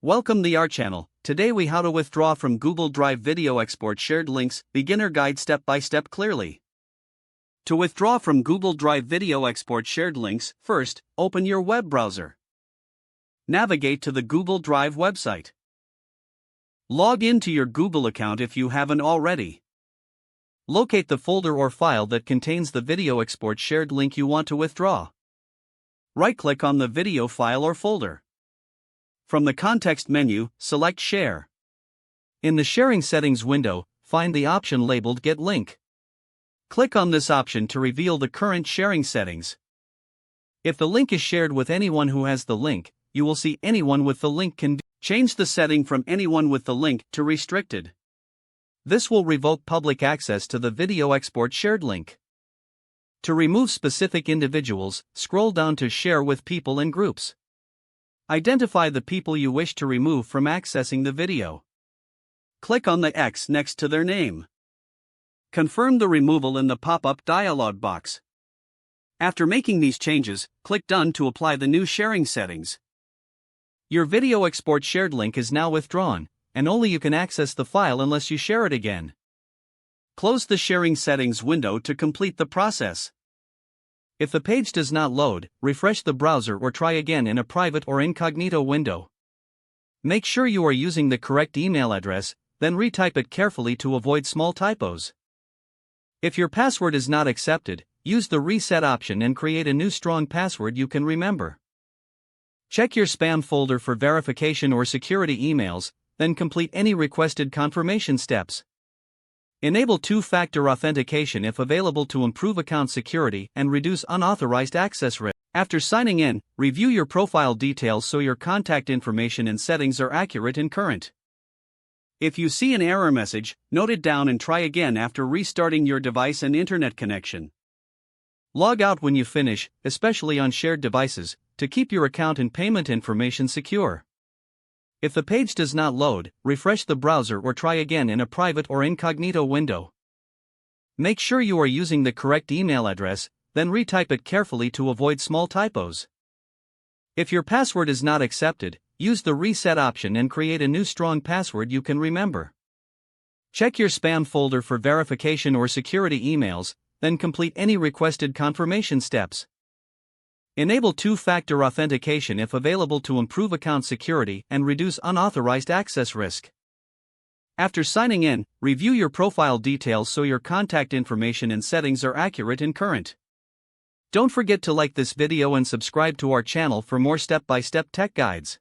Welcome to our channel. Today we how to withdraw from Google Drive video export shared links, beginner guide step by step clearly. To withdraw from Google Drive video export shared links, first, open your web browser. Navigate to the Google Drive website. Log into your Google account if you haven't already. Locate the folder or file that contains the video export shared link you want to withdraw. Right-click on the video file or folder. From the context menu, select Share. In the Sharing Settings window, find the option labeled Get Link. Click on this option to reveal the current sharing settings. If the link is shared with anyone who has the link, you will see anyone with the link can change the setting from anyone with the link to restricted. This will revoke public access to the video export shared link. To remove specific individuals, scroll down to Share with people and groups. Identify the people you wish to remove from accessing the video. Click on the X next to their name. Confirm the removal in the pop-up dialog box. After making these changes, click Done to apply the new sharing settings. Your video export shared link is now withdrawn, and only you can access the file unless you share it again. Close the Sharing Settings window to complete the process. If the page does not load, refresh the browser or try again in a private or incognito window. Make sure you are using the correct email address, then retype it carefully to avoid small typos. If your password is not accepted, use the Reset option and create a new strong password you can remember. Check your spam folder for verification or security emails, then complete any requested confirmation steps. Enable two-factor authentication if available to improve account security and reduce unauthorized access risk. After signing in, review your profile details so your contact information and settings are accurate and current. If you see an error message, note it down and try again after restarting your device and internet connection. Log out when you finish, especially on shared devices, to keep your account and payment information secure. If the page does not load, refresh the browser or try again in a private or incognito window. Make sure you are using the correct email address, then retype it carefully to avoid small typos. If your password is not accepted, use the Reset option and create a new strong password you can remember. Check your spam folder for verification or security emails, then complete any requested confirmation steps. Enable two-factor authentication if available to improve account security and reduce unauthorized access risk. After signing in, review your profile details so your contact information and settings are accurate and current. Don't forget to like this video and subscribe to our channel for more step-by-step tech guides.